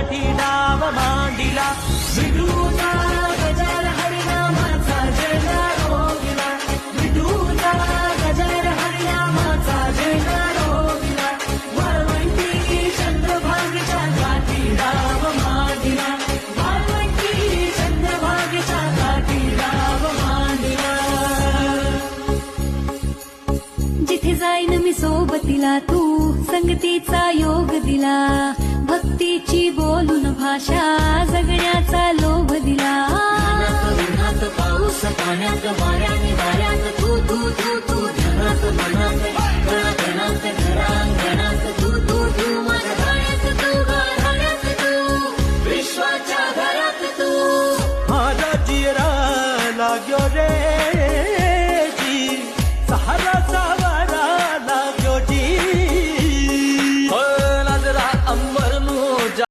काठी डाव मांडिला विठूचा गजर हरिनामाचा जयला रोविला विठूचा गजर हरिनामाचा जयला रोविला वाळवंटी चंद्रभागेच्या काठी डाव मांडिला वाळवंटी चंद्रभागेच्या काठी डाव मांडिला जिथे जाईन मी सोबतीला तू संगतीचा योग दिला भक्तीची बोलून भाषा जगण्याचा लोभ दिला उन्हात पाऊस पाण्यात वाऱ्याने वाऱ्यात तू तू तू